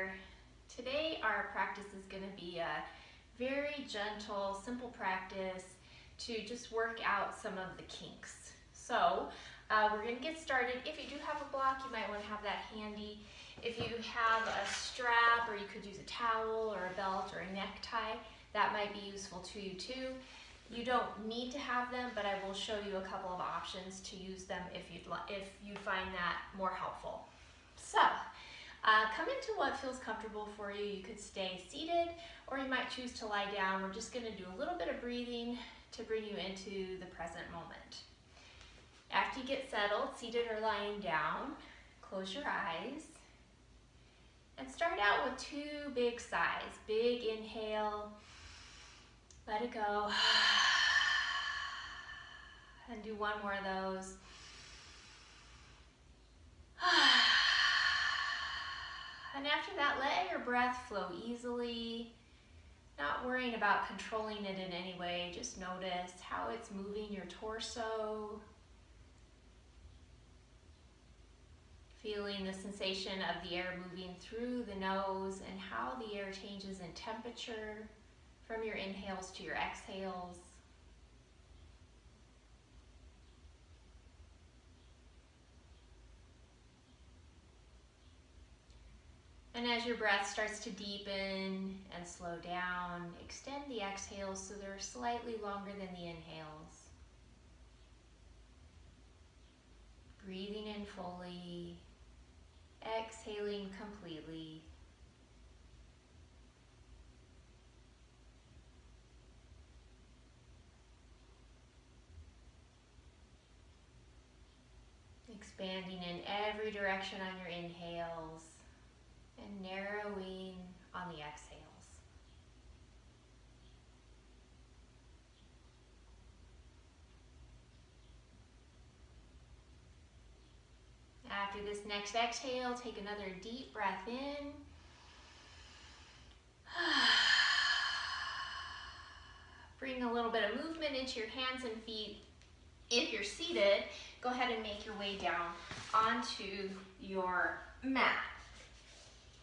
there. Today our practice is going to be a very gentle, simple practice to just work out some of the kinks. So we're going to get started. If you do have a block, you might want to have that handy. If you have a strap, or you could use a towel or a belt or a necktie, that might be useful to you too. You don't need to have them, but I will show you a couple of options to use them if you find that more helpful. So, come into what feels comfortable for you. You could stay seated, or you might choose to lie down. We're just going to do a little bit of breathing to bring you into the present moment. After you get settled, seated or lying down, close your eyes and start out with 2 big sighs. Big inhale, let it go, and do 1 more of those. And after that, let your breath flow easily, not worrying about controlling it in any way. Just notice how it's moving your torso, feeling the sensation of the air moving through the nose and how the air changes in temperature from your inhales to your exhales. And as your breath starts to deepen and slow down, extend the exhales so they're slightly longer than the inhales. Breathing in fully, exhaling completely. Expanding in every direction on your inhales and narrowing on the exhales. After this next exhale, take another deep breath in. Bring a little bit of movement into your hands and feet. If you're seated, go ahead and make your way down onto your mat.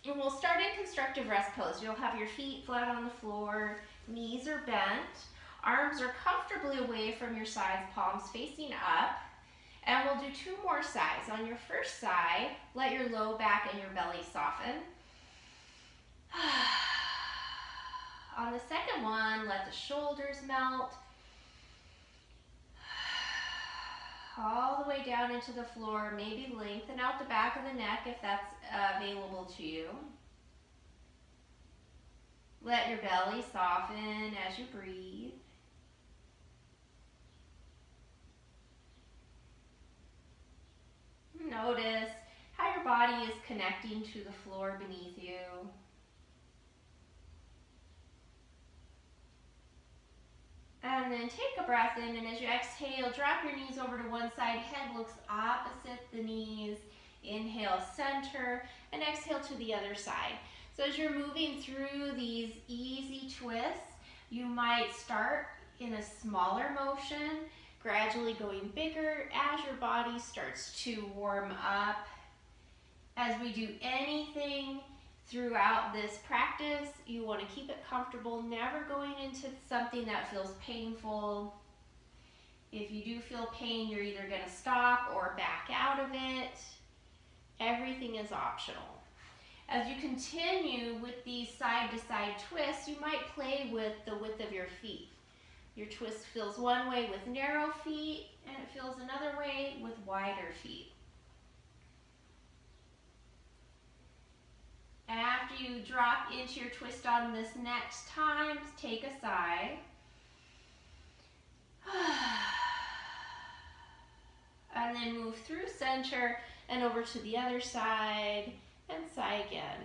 And we'll start in constructive rest pose. You'll have your feet flat on the floor, knees are bent, arms are comfortably away from your sides, palms facing up. And we'll do 2 more sighs. On your first sigh, let your low back and your belly soften. On the second one, let the shoulders melt. All the way down into the floor. Maybe lengthen out the back of the neck if that's available to you. Let your belly soften as you breathe. Notice how your body is connecting to the floor beneath you. And then take a breath in, and as you exhale, drop your knees over to one side, head looks opposite the knees. Inhale, center, and exhale to the other side. So as you're moving through these easy twists, you might start in a smaller motion, gradually going bigger as your body starts to warm up. As we do anything throughout this practice, you want to keep it comfortable, never going into something that feels painful. If you do feel pain, you're either going to stop or back out of it. Everything is optional. As you continue with these side-to-side twists, you might play with the width of your feet. Your twist feels one way with narrow feet, and it feels another way with wider feet. After you drop into your twist on this next time, take a sigh. And then move through center and over to the other side and sigh again.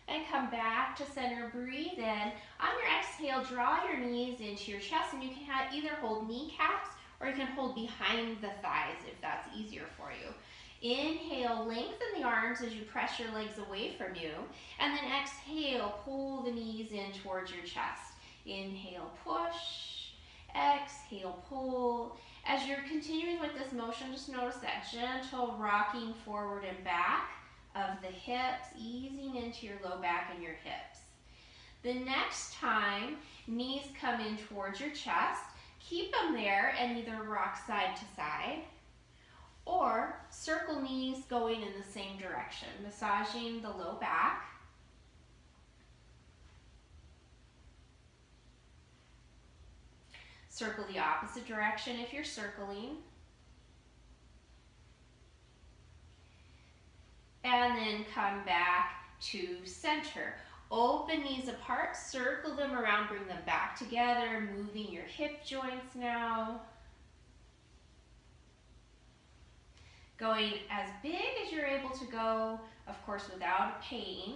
And come back to center, breathe in. On your exhale, draw your knees into your chest, and you can either hold kneecaps or you can hold behind the thighs if that's easier for you. Inhale, lengthen the arms as you press your legs away from you, and then exhale, pull the knees in towards your chest. Inhale, push, exhale, pull, As you're continuing with this motion, just notice that gentle rocking forward and back of the hips, easing into your low back and your hips. The next time knees come in towards your chest, keep them there and either rock side to side or circle knees going in the same direction, massaging the low back. Circle the opposite direction if you're circling. And then come back to center. Open knees apart, circle them around, bring them back together, moving your hip joints now. Going as big as you're able to go, of course without pain.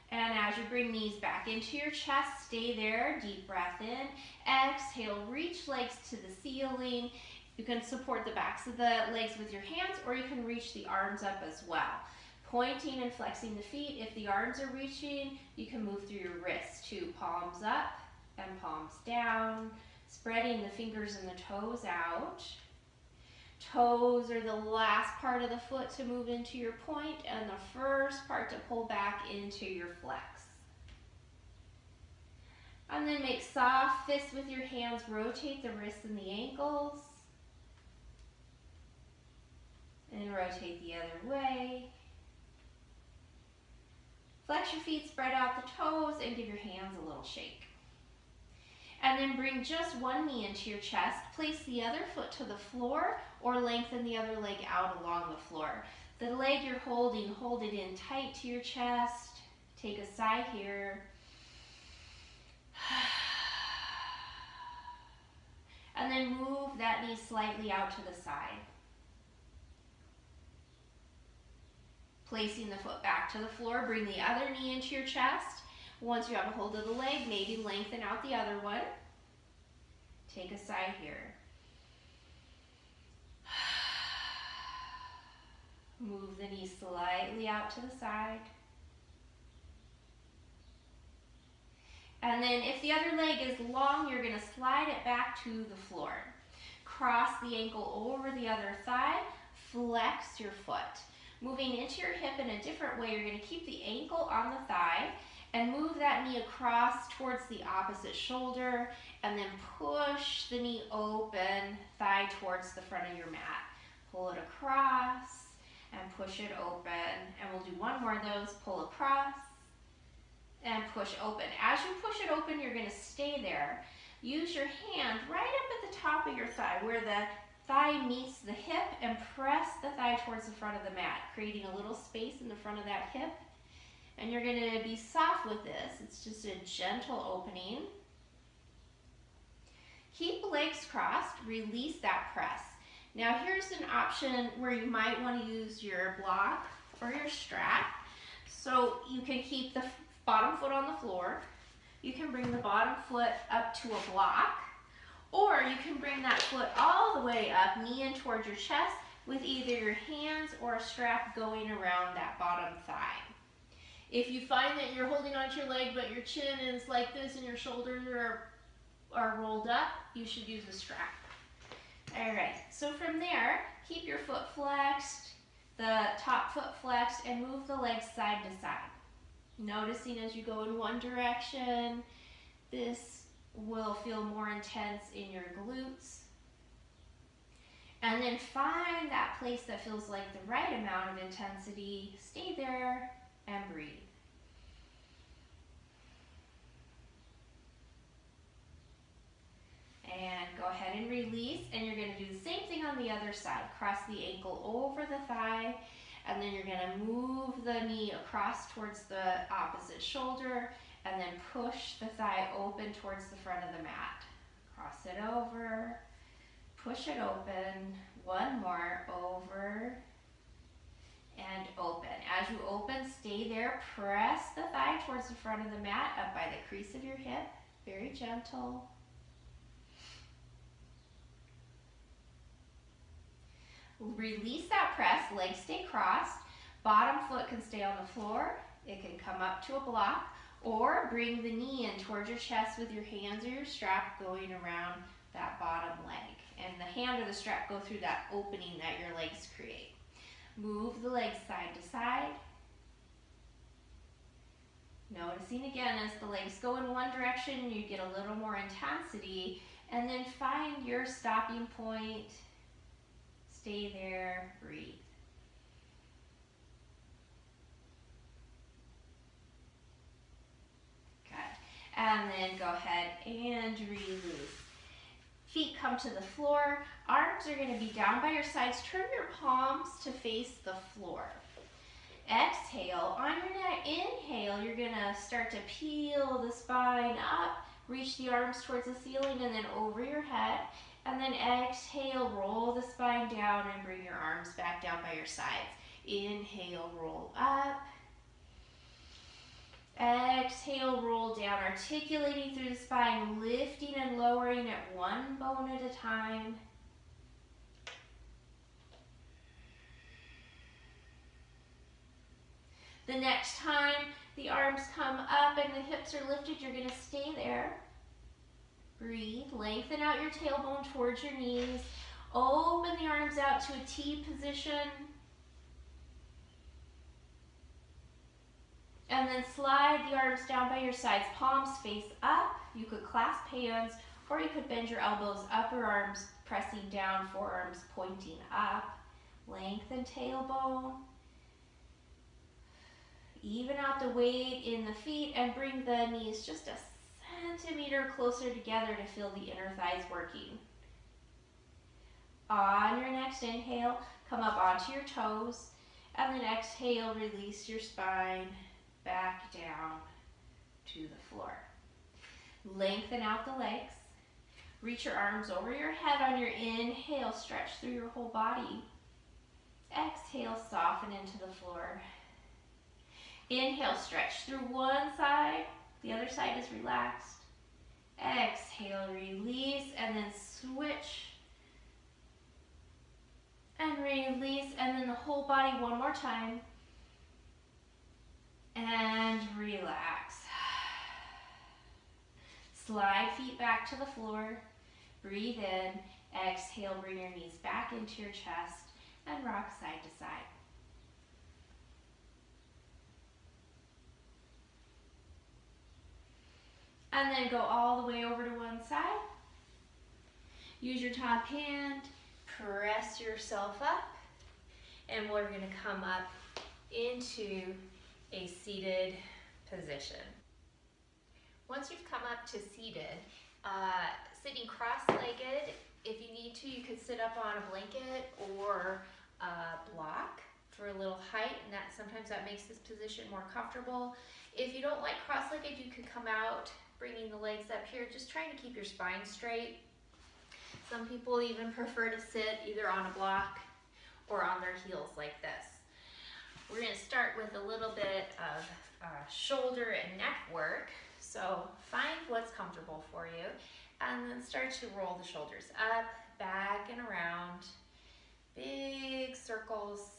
And as you bring knees back into your chest, stay there, deep breath in. Exhale, reach legs to the ceiling. You can support the backs of the legs with your hands, or you can reach the arms up as well. Pointing and flexing the feet. If the arms are reaching, you can move through your wrists too. Palms up and palms down. Spreading the fingers and the toes out. Toes are the last part of the foot to move into your point, and the first part to pull back into your flex. And then make soft fists with your hands. Rotate the wrists and the ankles. And rotate the other way. Flex your feet, spread out the toes, and give your hands a little shake. And then bring just one knee into your chest. Place the other foot to the floor or lengthen the other leg out along the floor. The leg you're holding, hold it in tight to your chest. Take a sigh here. And then move that knee slightly out to the side. Placing the foot back to the floor, bring the other knee into your chest. Once you have a hold of the leg, maybe lengthen out the other one. Take a sigh here. Move the knee slightly out to the side. And then if the other leg is long, you're going to slide it back to the floor. Cross the ankle over the other thigh. Flex your foot. Moving into your hip in a different way, you're going to keep the ankle on the thigh and move that knee across towards the opposite shoulder, and then push the knee open, thigh towards the front of your mat. Pull it across and push it open. And we'll do one more of those. Pull across and push open. As you push it open, you're going to stay there. Use your hand right up at the top of your thigh where the thigh meets the hip, and press the thigh towards the front of the mat, creating a little space in the front of that hip. And you're going to be soft with this. It's just a gentle opening. Keep the legs crossed. Release that press. Now here's an option where you might want to use your block or your strap. So you can keep the bottom foot on the floor. You can bring the bottom foot up to a block. Or you can bring that foot all the way up, knee in towards your chest, with either your hands or a strap going around that bottom thigh. If you find that you're holding onto your leg but your chin is like this and your shoulders are rolled up, you should use a strap. Alright, so from there, keep your foot flexed, the top foot flexed, and move the legs side to side. Noticing as you go in one direction, this will feel more intense in your glutes. And then find that place that feels like the right amount of intensity. Stay there and breathe. And go ahead and release, and you're going to do the same thing on the other side. Cross the ankle over the thigh, and then you're going to move the knee across towards the opposite shoulder, and then push the thigh open towards the front of the mat. Cross it over, push it open, one more, over and open. As you open, stay there, press the thigh towards the front of the mat, up by the crease of your hip, very gentle. Release that press, legs stay crossed, bottom foot can stay on the floor, it can come up to a block, Or bring the knee in towards your chest with your hands or your strap going around that bottom leg. And the hand or the strap go through that opening that your legs create. Move the legs side to side. Noticing again as the legs go in one direction, you get a little more intensity, and then find your stopping point. Stay there, breathe. Good. And then go ahead and release. Feet come to the floor. Arms are going to be down by your sides. Turn your palms to face the floor. Exhale. On your inhale, you're going to start to peel the spine up. Reach the arms towards the ceiling and then over your head. And then exhale, roll the spine down and bring your arms back down by your sides. Inhale, roll up. Exhale, roll down, articulating through the spine, lifting and lowering at one bone at a time. The next time the arms come up and the hips are lifted, you're going to stay there. Breathe, lengthen out your tailbone towards your knees. Open the arms out to a T position. And then slide the arms down by your sides, palms face up. You could clasp hands, or you could bend your elbows, upper arms pressing down, forearms pointing up. Lengthen tailbone. Even out the weight in the feet and bring the knees just a centimeter closer together to feel the inner thighs working. On your next inhale, come up onto your toes, and then exhale, release your spine back down to the floor. Lengthen out the legs. Reach your arms over your head on your inhale, stretch through your whole body. Exhale, soften into the floor. Inhale, stretch through one side, the other side is relaxed. Exhale, release, and then switch. And release, and then the whole body one more time. And relax. Slide feet back to the floor. Breathe in. Exhale, bring your knees back into your chest and rock side to side. And then go all the way over to one side. Use your top hand, press yourself up, and we're going to come up into a seated position. Once you've come up to seated, sitting cross-legged, if you need to, you could sit up on a blanket or a block for a little height, and sometimes that makes this position more comfortable. If you don't like cross-legged, you could come out, bringing the legs up here, just trying to keep your spine straight. Some people even prefer to sit either on a block or on their heels like this. We're going to start with a little bit of shoulder and neck work. So find what's comfortable for you and then start to roll the shoulders up, back, and around. Big circles.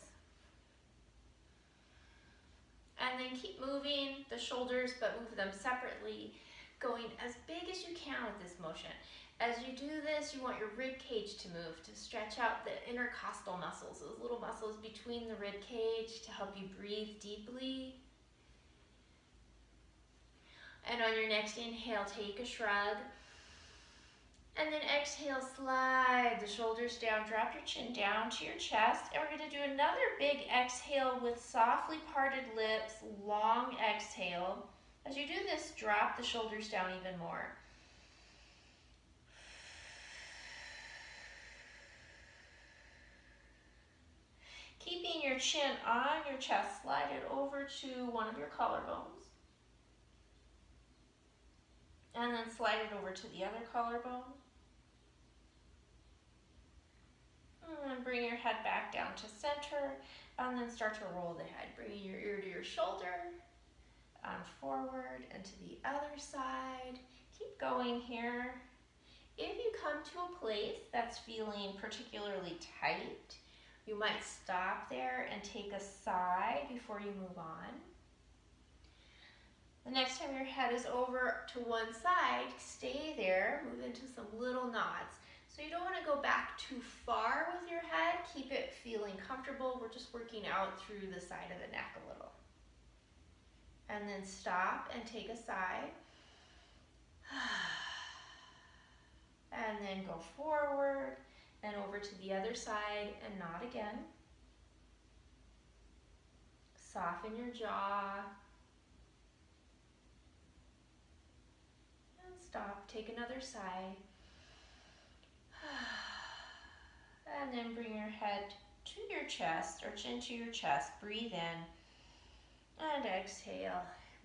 And then keep moving the shoulders, but move them separately, going as big as you can with this motion. As you do this, you want your rib cage to move, to stretch out the intercostal muscles, those little muscles between the rib cage to help you breathe deeply. And on your next inhale, take a shrug. And then exhale, slide the shoulders down, drop your chin down to your chest. And we're going to do another big exhale with softly parted lips, long exhale. As you do this, drop the shoulders down even more. Keeping your chin on your chest, slide it over to one of your collarbones. And then slide it over to the other collarbone. And bring your head back down to center. And then start to roll the head. Bringing your ear to your shoulder. And forward and to the other side. Keep going here. If you come to a place that's feeling particularly tight, you might stop there and take a sigh before you move on. The next time your head is over to one side, stay there, move into some little nods. So you don't want to go back too far with your head. Keep it feeling comfortable. We're just working out through the side of the neck a little. And then stop and take a sigh. And then go forward and over to the other side and nod again. Soften your jaw. And stop, take another sigh. And then bring your head to your chest or chin to your chest. Breathe in and exhale.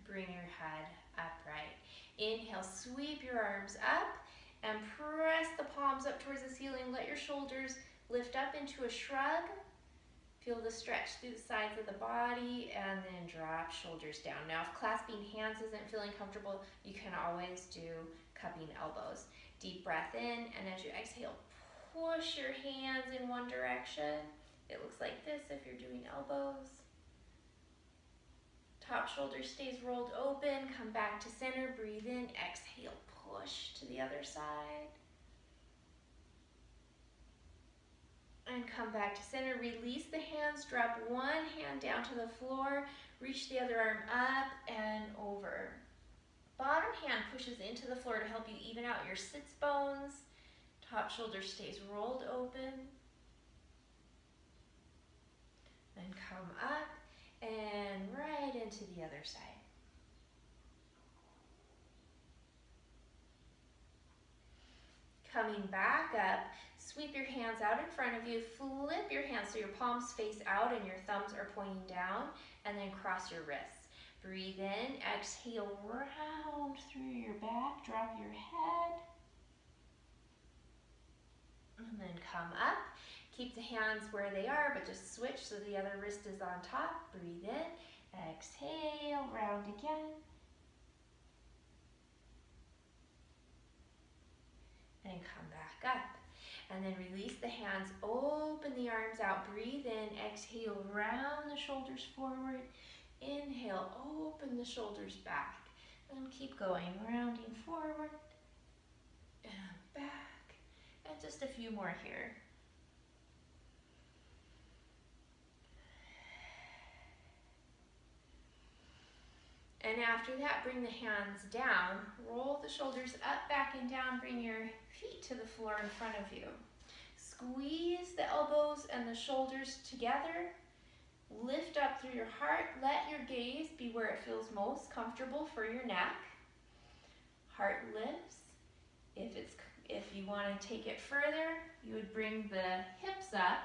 Bring your head upright. Inhale, sweep your arms up and press the palms up towards the ceiling. Let your shoulders lift up into a shrug. Feel the stretch through the sides of the body and then drop shoulders down. Now, if clasping hands isn't feeling comfortable, you can always do cupping elbows. Deep breath in, and as you exhale, push your hands in one direction. It looks like this if you're doing elbows. Top shoulder stays rolled open. Come back to center. Breathe in. Exhale. Push to the other side. And come back to center. Release the hands. Drop one hand down to the floor. Reach the other arm up and over. Bottom hand pushes into the floor to help you even out your sits bones. Top shoulder stays rolled open. Then come up and right into the other side. Coming back up, sweep your hands out in front of you, flip your hands so your palms face out and your thumbs are pointing down, and then cross your wrists. Breathe in, exhale, round through your back, drop your head. And then come up. Keep the hands where they are, but just switch so the other wrist is on top. Breathe in, exhale, round again. And come back up. And then release the hands, open the arms out. Breathe in, exhale, round the shoulders forward. Inhale, open the shoulders back. And keep going, rounding forward and back. And just a few more here. And after that, bring the hands down, roll the shoulders up, back, and down. Bring your feet to the floor in front of you. Squeeze the elbows and the shoulders together. Lift up through your heart. Let your gaze be where it feels most comfortable for your neck. Heart lifts. If you want to take it further, you would bring the hips up.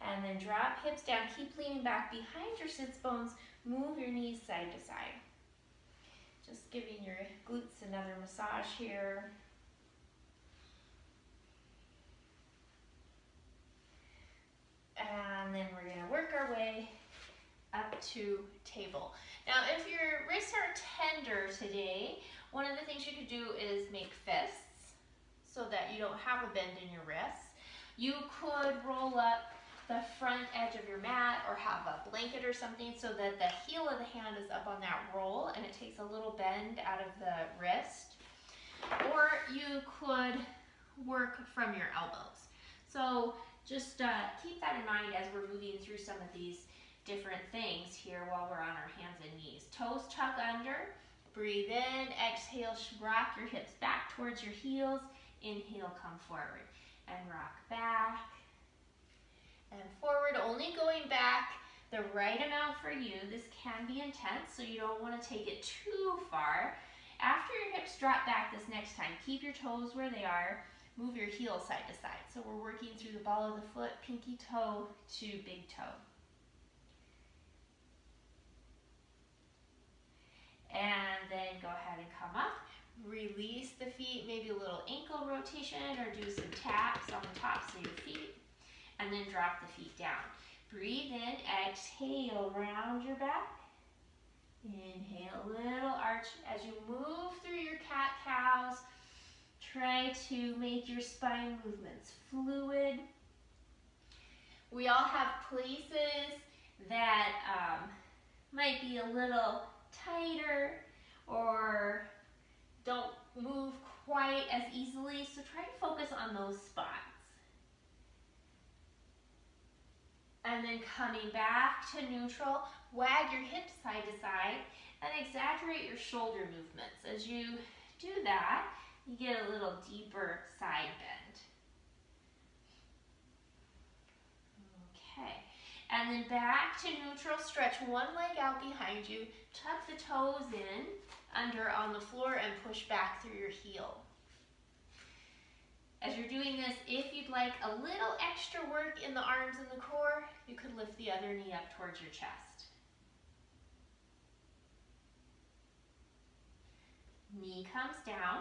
And then drop hips down. Keep leaning back behind your sits bones. Move your knees side to side. Just giving your glutes another massage here. And then we're going to work our way up to table. Now, if your wrists are tender today, one of the things you could do is make fists so that you don't have a bend in your wrists. You could roll up the front edge of your mat or have a blanket or something so that the heel of the hand is up on that roll and it takes a little bend out of the wrist. Or you could work from your elbows. So just keep that in mind as we're moving through some of these different things here while we're on our hands and knees. Toes tuck under, breathe in, exhale, rock your hips back towards your heels. Inhale, come forward and rock back and forward, only going back the right amount for you. This can be intense, so you don't want to take it too far. After your hips drop back this next time, keep your toes where they are. Move your heels side to side. So we're working through the ball of the foot, pinky toe to big toe. And then go ahead and come up. Release the feet, maybe a little ankle rotation or do some taps on the tops of your feet. And then drop the feet down. Breathe in, exhale, round your back. Inhale, little arch. As you move through your cat-cows, try to make your spine movements fluid. We all have places that might be a little tighter or don't move quite as easily, so try to focus on those spots. And then coming back to neutral, wag your hips side to side and exaggerate your shoulder movements. As you do that, you get a little deeper side bend. Okay, and then back to neutral, stretch one leg out behind you, tuck the toes in, under on the floor, and push back through your heel. As you're doing this, if you'd like a little extra work in the arms and the core, you could lift the other knee up towards your chest. Knee comes down,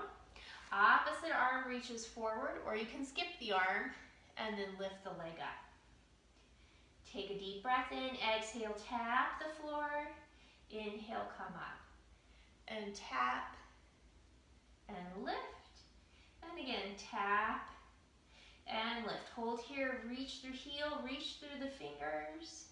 opposite arm reaches forward, or you can skip the arm and then lift the leg up. Take a deep breath in, exhale, tap the floor, inhale, come up, and tap, and lift, and again, tap, and lift. Hold here, reach through heel, reach through the fingers,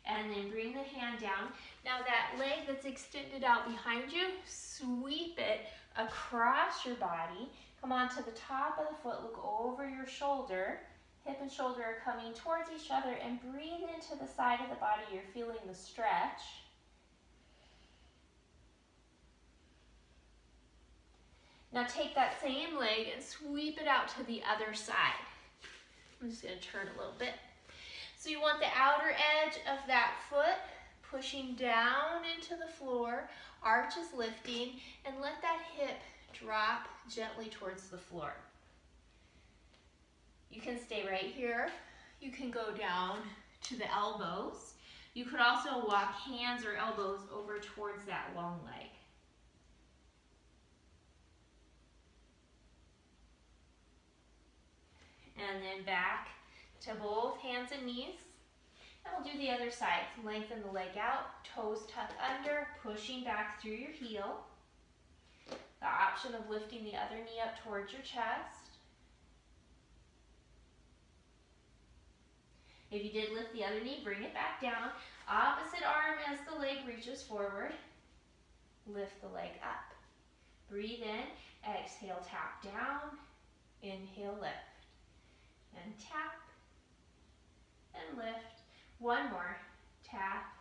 and then bring the hand down. Now that leg that's extended out behind you, sweep it across your body. Come on to the top of the foot, look over your shoulder. Hip and shoulder are coming towards each other, and breathe into the side of the body. You're feeling the stretch. Now take that same leg and sweep it out to the other side. I'm just going to turn a little bit. So you want the outer edge of that foot pushing down into the floor, arch is lifting, and let that hip drop gently towards the floor. You can stay right here. You can go down to the elbows. You could also walk hands or elbows over towards that long leg. And then back to both hands and knees. And we'll do the other side. Lengthen the leg out, toes tuck under, pushing back through your heel. The option of lifting the other knee up towards your chest. If you did lift the other knee, bring it back down. Opposite arm as the leg reaches forward. Lift the leg up. Breathe in, exhale, tap down, inhale, lift. And tap, and lift. One more, tap,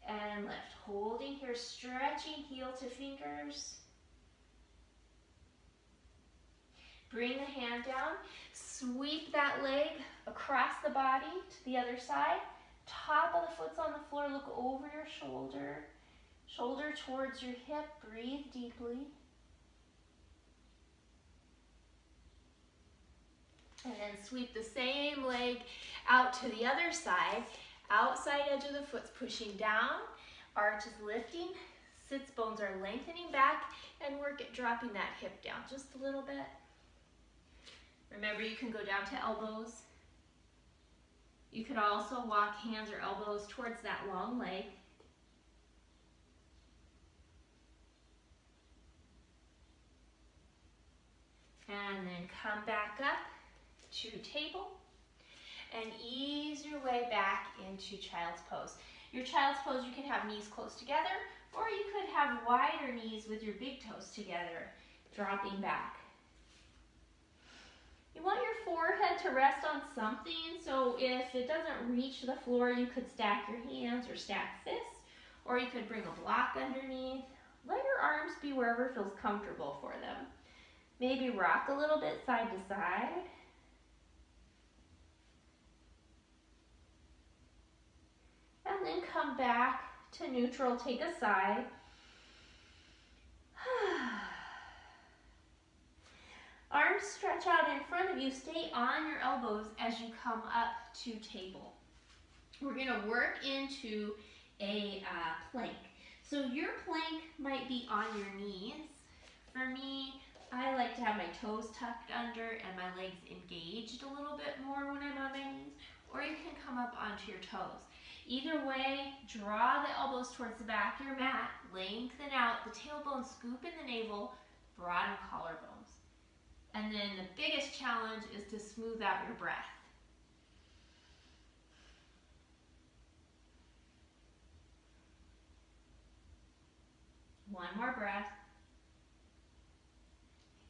and lift. Holding here, stretching heel to fingers. Bring the hand down, sweep that leg across the body to the other side. Top of the foot's on the floor, look over your shoulder. Shoulder towards your hip, breathe deeply. And then sweep the same leg out to the other side. Outside edge of the foot's pushing down. Arch is lifting. Sits bones are lengthening back. And work at dropping that hip down just a little bit. Remember, you can go down to elbows. You could also walk hands or elbows towards that long leg. And then come back up to table and ease your way back into child's pose. Your child's pose, you can have knees close together, or you could have wider knees with your big toes together, dropping back. You want your forehead to rest on something, so if it doesn't reach the floor, you could stack your hands or stack fists, or you could bring a block underneath. Let your arms be wherever feels comfortable for them. Maybe rock a little bit side to side. And then come back to neutral, take a side. Arms stretch out in front of you, stay on your elbows as you come up to table. We're gonna work into a plank. So your plank might be on your knees. For me, I like to have my toes tucked under and my legs engaged a little bit more when I'm on my knees, or you can come up onto your toes. Either way, draw the elbows towards the back of your mat, lengthen out, the tailbone scoop in the navel, broaden collarbones. And then the biggest challenge is to smooth out your breath. One more breath.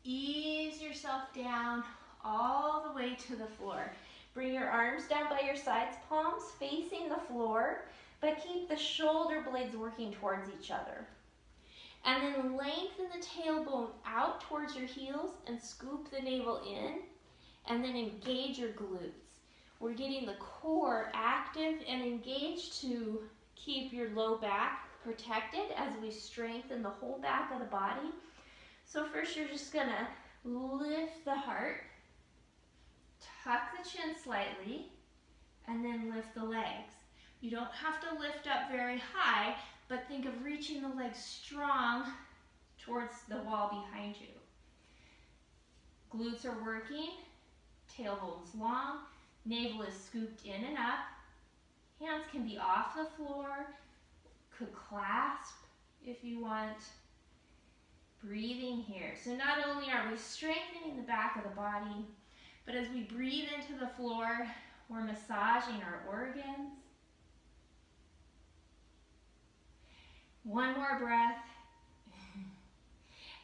Ease yourself down all the way to the floor. Bring your arms down by your sides, palms facing the floor, but keep the shoulder blades working towards each other. And then lengthen the tailbone out towards your heels and scoop the navel in, and then engage your glutes. We're getting the core active and engaged to keep your low back protected as we strengthen the whole back of the body. So first you're just gonna lift the heart, tuck the chin slightly, and then lift the legs. You don't have to lift up very high, but think of reaching the legs strong towards the wall behind you. Glutes are working, tailbone's long, navel is scooped in and up. Hands can be off the floor, could clasp if you want. Breathing here. So not only are we strengthening the back of the body, but as we breathe into the floor, we're massaging our organs. One more breath.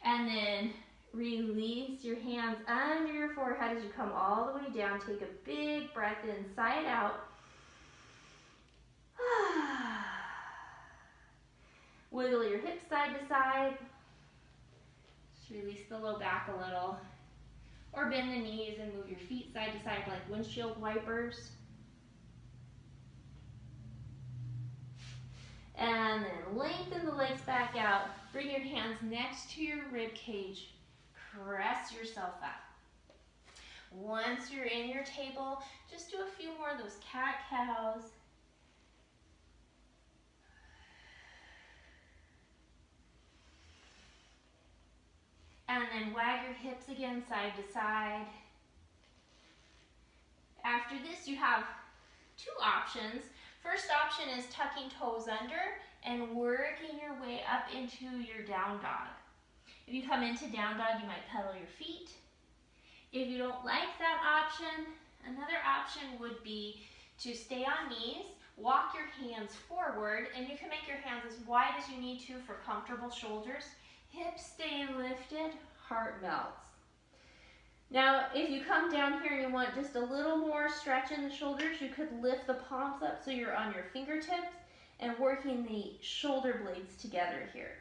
And then release your hands under your forehead as you come all the way down. Take a big breath in, side out. Wiggle your hips side to side. Just release the low back a little. Or bend the knees and move your feet side to side like windshield wipers. And then lengthen the legs back out. Bring your hands next to your rib cage. Press yourself up. Once you're in your table, just do a few more of those cat-cows. And then wag your hips again side to side. After this, you have two options. First option is tucking toes under and working your way up into your down dog. If you come into down dog, you might pedal your feet. If you don't like that option, another option would be to stay on knees, walk your hands forward, and you can make your hands as wide as you need to for comfortable shoulders. Hips stay lifted, heart melts. Now, if you come down here and you want just a little more stretch in the shoulders, you could lift the palms up so you're on your fingertips and working the shoulder blades together here.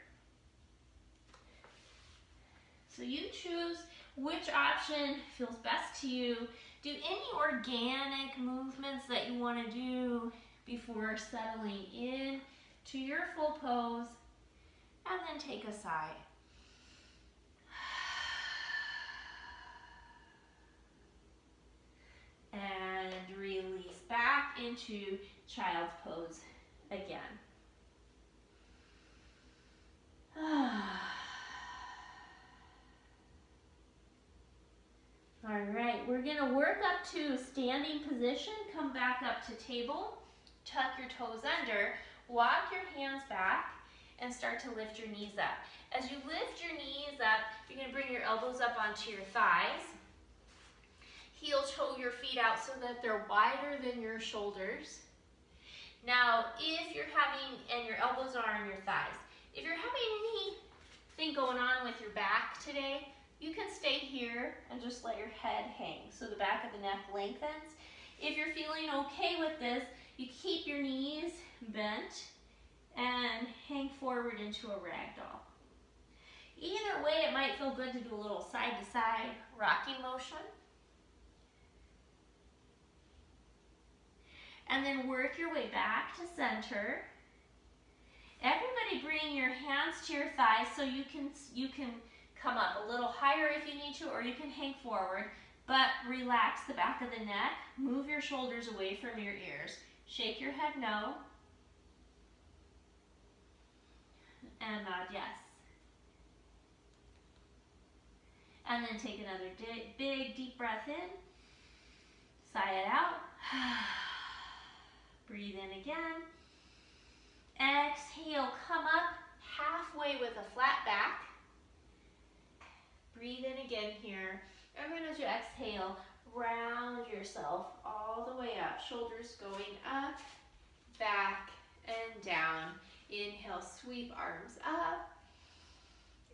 So you choose which option feels best to you. Do any organic movements that you want to do before settling in to your full pose, and then take a sigh. And release back into child's pose again. All right, we're gonna work up to standing position, come back up to table, tuck your toes under, walk your hands back, and start to lift your knees up. As you lift your knees up, you're gonna bring your elbows up onto your thighs. Heel toe your feet out so that they're wider than your shoulders. Now, if you're having, and your elbows are on your thighs, if you're having anything going on with your back today, you can stay here and just let your head hang so the back of the neck lengthens. If you're feeling okay with this, you keep your knees bent and hang forward into a ragdoll. Either way, it might feel good to do a little side-to-side rocking motion. And then work your way back to center. Everybody bring your hands to your thighs so you can come up a little higher if you need to, or you can hang forward, but relax the back of the neck. Move your shoulders away from your ears. Shake your head no. And nod yes. And then take another big deep breath in. Sigh it out. Breathe in again. Exhale, come up halfway with a flat back. Breathe in again here. And then as you exhale, round yourself all the way up. Shoulders going up, back, and down. Inhale, sweep arms up.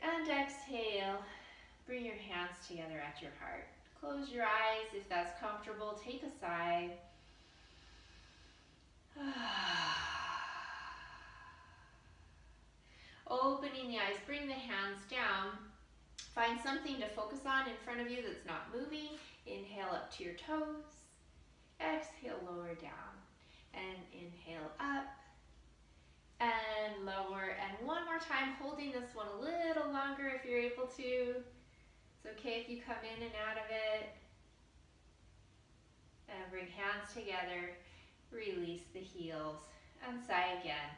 And exhale, bring your hands together at your heart. Close your eyes if that's comfortable. Take a sigh. Opening the eyes, bring the hands down. Find something to focus on in front of you that's not moving. Inhale up to your toes. Exhale, lower down. And inhale up. And lower. And one more time, holding this one a little longer if you're able to. It's okay if you come in and out of it. And bring hands together. Release the heels. And sigh again.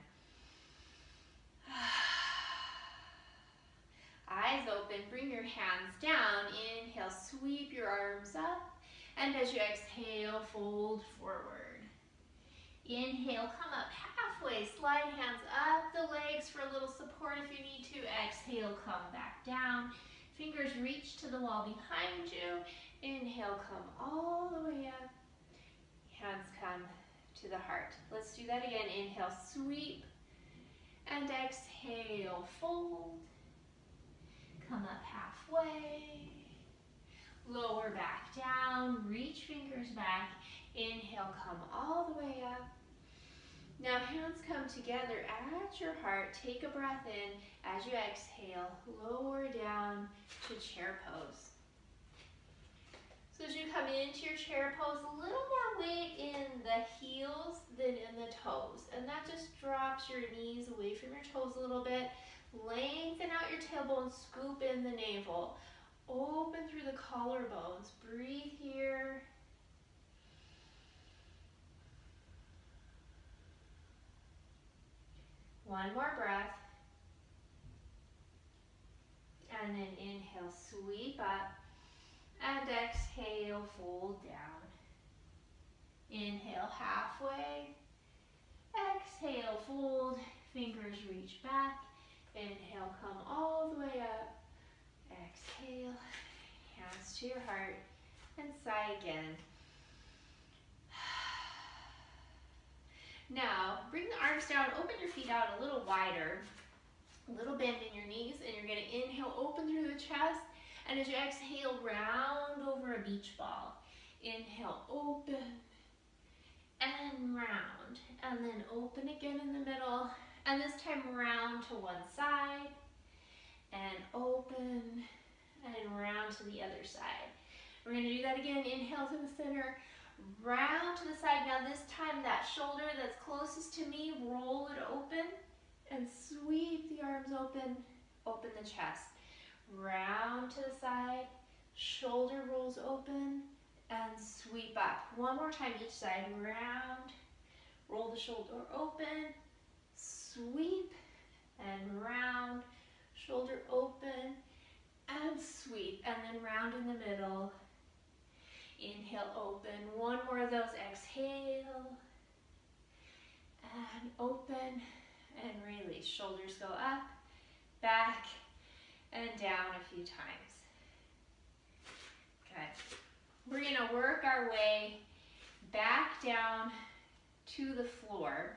Eyes open, bring your hands down. Inhale, sweep your arms up. And as you exhale, fold forward. Inhale, come up halfway. Slide hands up the legs for a little support if you need to. Exhale, come back down. Fingers reach to the wall behind you. Inhale, come all the way up. Hands come to the heart. Let's do that again. Inhale, sweep. And exhale, fold. Come up halfway. Lower back down. Reach fingers back. Inhale, come all the way up. Now hands come together at your heart. Take a breath in. As you exhale, lower down to chair pose. So as you come into your chair pose, a little more weight in the heels than in the toes. And that just drops your knees away from your toes a little bit. Lengthen out your tailbone, scoop in the navel. Open through the collarbones. Breathe here. One more breath. And then inhale, sweep up. And exhale, fold down. Inhale, halfway. Exhale, fold. Fingers reach back. Inhale, come all the way up. Exhale, hands to your heart. And sigh again. Now, bring the arms down. Open your feet out a little wider. A little bend in your knees. And you're going to inhale, open through the chest. And as you exhale, round over a beach ball. Inhale, open, and round. And then open again in the middle. And this time round to one side. And open, and round to the other side. We're going to do that again. Inhale to the center, round to the side. Now this time that shoulder that's closest to me, roll it open. And sweep the arms open, open the chest. Round to the side, shoulder rolls open, and sweep up. One more time each side, round, roll the shoulder open, sweep, and round, shoulder open, and sweep, and then round in the middle. Inhale, open, one more of those, exhale, and open, and release. Shoulders go up, back, and down a few times. Good. We're going to work our way back down to the floor.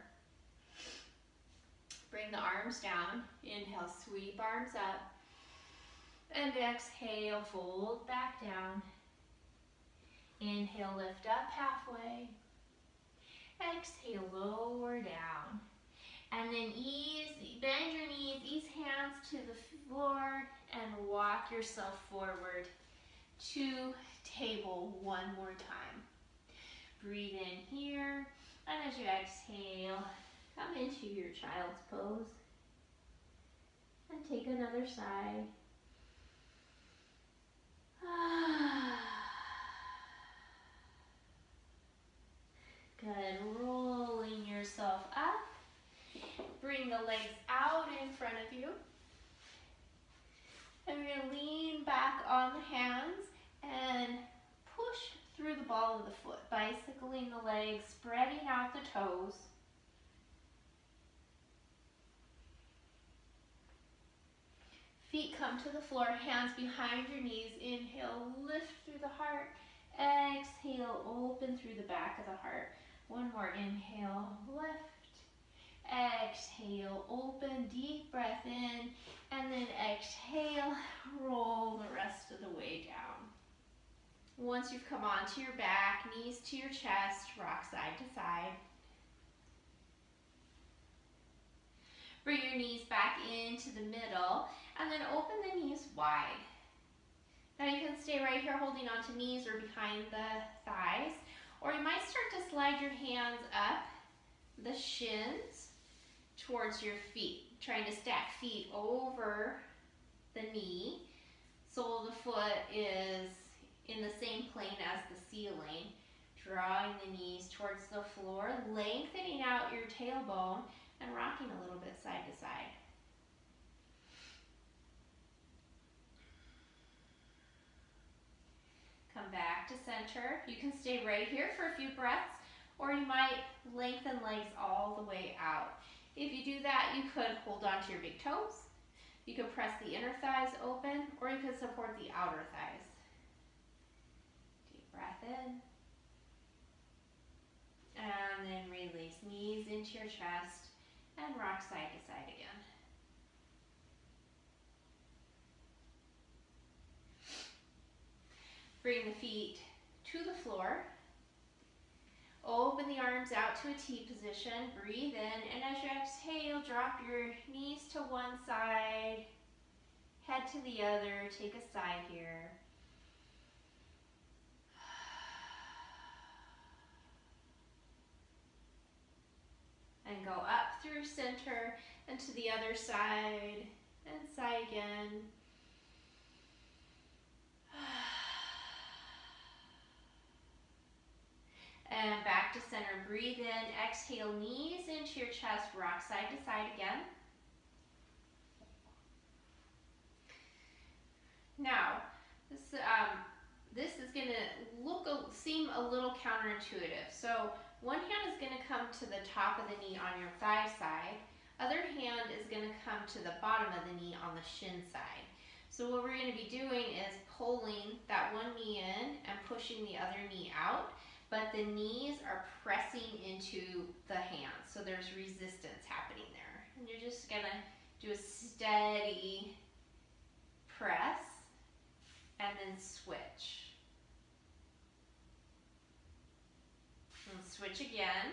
Bring the arms down. Inhale, sweep arms up. And exhale, fold back down. Inhale, lift up halfway. Exhale, lower down. And then bend your knees, ease hands to the floor, and walk yourself forward to table one more time. Breathe in here, and as you exhale, come into your child's pose. And take another side. Good, rolling yourself up. Bring the legs out in front of you. And we're going to lean back on the hands and push through the ball of the foot, bicycling the legs, spreading out the toes. Feet come to the floor, hands behind your knees. Inhale, lift through the heart. Exhale, open through the back of the heart. One more, inhale, lift. Exhale, open, deep breath in, and then exhale, roll the rest of the way down. Once you've come onto your back, knees to your chest, rock side to side. Bring your knees back into the middle, and then open the knees wide. Now you can stay right here holding onto knees or behind the thighs, or you might start to slide your hands up the shins towards your feet, trying to stack feet over the knee. Sole of the foot is in the same plane as the ceiling. Drawing the knees towards the floor, lengthening out your tailbone, and rocking a little bit side to side. Come back to center. You can stay right here for a few breaths, or you might lengthen legs all the way out. If you do that, you could hold on to your big toes. You could press the inner thighs open, or you could support the outer thighs. Deep breath in. And then release. Knees into your chest and rock side to side again. Bring the feet to the floor. Open the arms out to a T position. Breathe in, and as you exhale, drop your knees to one side, head to the other. Take a sigh here. And go up through center and to the other side, and sigh again. And back to center. Breathe in, exhale, knees into your chest, rock side to side again. Now, this is going to seem a little counterintuitive. So one hand is going to come to the top of the knee on your thigh side. Other hand is going to come to the bottom of the knee on the shin side. So what we're going to be doing is pulling that one knee in and pushing the other knee out, but the knees are pressing into the hands. So there's resistance happening there. And you're just going to do a steady press and then switch. And switch again.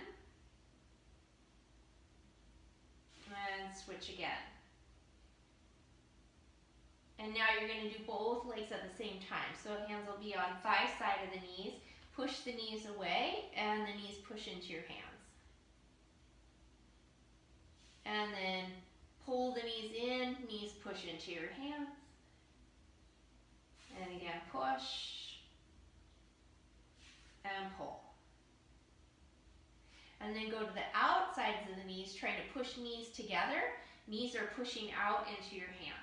And switch again. And now you're going to do both legs at the same time. So hands will be on thigh side of the knees. Push the knees away, and the knees push into your hands. And then pull the knees in, knees push into your hands. And again, push and pull. And then go to the outsides of the knees, trying to push knees together. Knees are pushing out into your hands.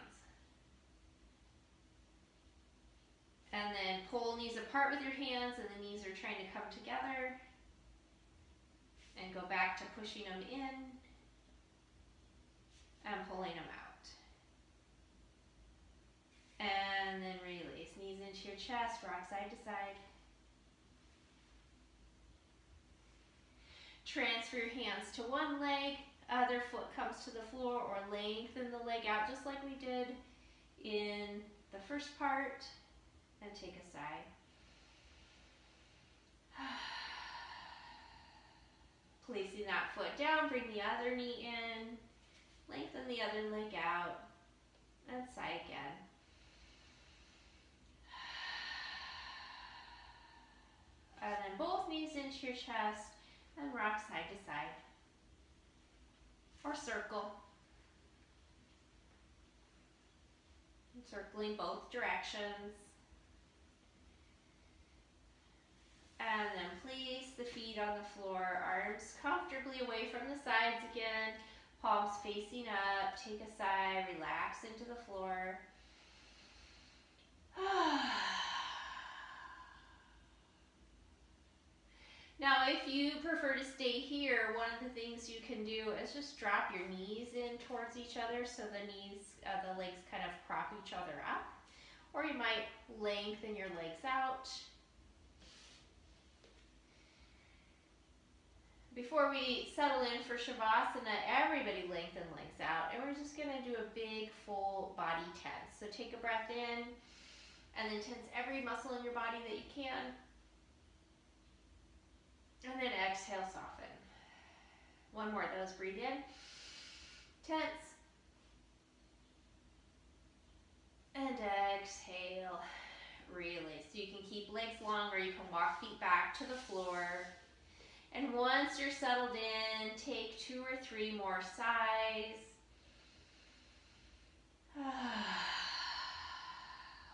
And then pull knees apart with your hands, and the knees are trying to come together. And go back to pushing them in and pulling them out. And then release. Knees into your chest, rock side to side. Transfer your hands to one leg, other foot comes to the floor, or lengthen the leg out just like we did in the first part. And take a sigh. Placing that foot down, bring the other knee in, lengthen the other leg out, and sigh again. And then both knees into your chest, and rock side to side. Or circle. And circling both directions. And then place the feet on the floor, arms comfortably away from the sides again, palms facing up, take a sigh, relax into the floor. Now, if you prefer to stay here, one of the things you can do is just drop your knees in towards each other so the legs kind of prop each other up. Or you might lengthen your legs out. Before we settle in for Shavasana, everybody lengthen legs out. And we're just going to do a big full body tense. So take a breath in and then tense every muscle in your body that you can. And then exhale, soften. One more of those. Breathe in. Tense. And exhale. Release. So you can keep legs long or you can walk feet back to the floor. And once you're settled in, take 2 or 3 more sighs.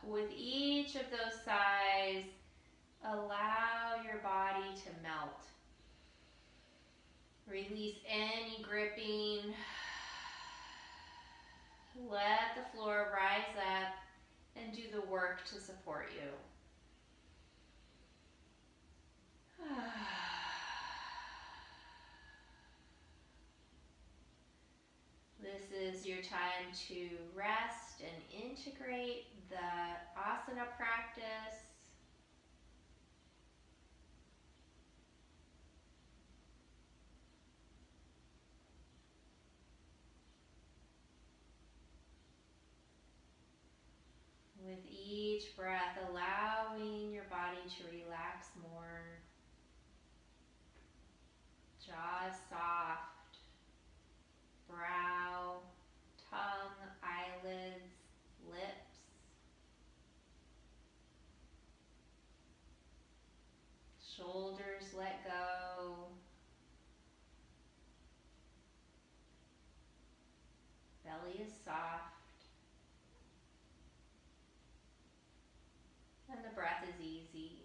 With each of those sighs, allow your body to melt. Release any gripping. Let the floor rise up and do the work to support you. This is your time to rest and integrate the asana practice. With each breath, allowing your body to relax more. Jaw soft, brow, tongue, eyelids, lips. Shoulders let go. Belly is soft. And the breath is easy.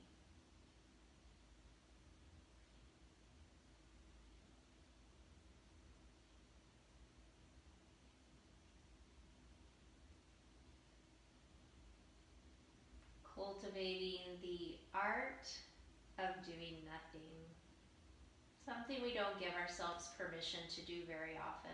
Cultivating the art of doing nothing. Something we don't give ourselves permission to do very often.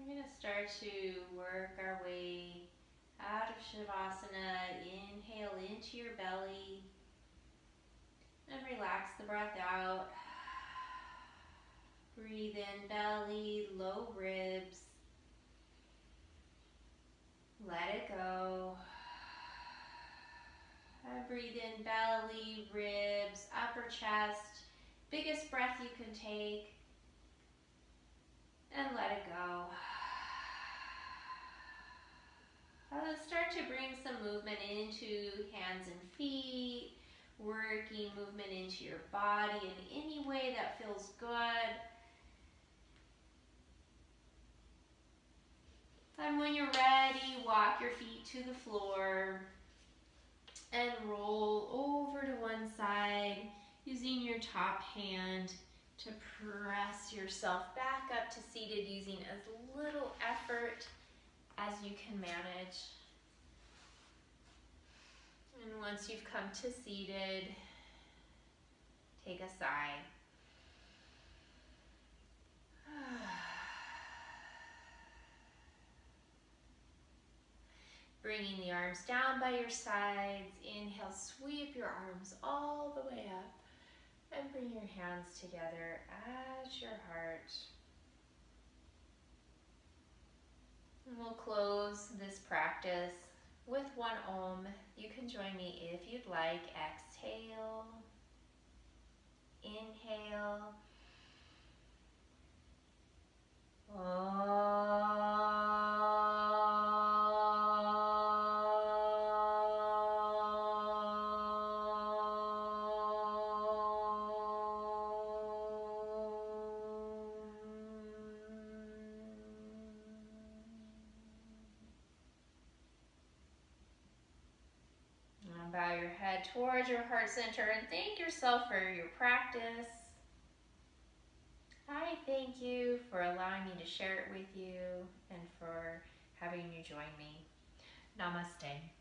We're going to start to work our way out of Shavasana. Inhale into your belly and relax the breath out. Breathe in belly, low ribs. Let it go. And breathe in belly, ribs, upper chest. Biggest breath you can take. And let it go. Start to bring some movement into hands and feet, working movement into your body in any way that feels good. And when you're ready, walk your feet to the floor and roll over to one side using your top hand to press yourself back up to seated using as little effort as you can manage. And once you've come to seated, Take a sigh. Bringing the arms down by your sides. Inhale, sweep your arms all the way up. And bring your hands together at your heart. And we'll close this practice with one Om. You can join me if you'd like. Exhale. Inhale. Bow your head towards your heart center and thank yourself for your practice. I thank you for allowing me to share it with you and for having you join me. Namaste.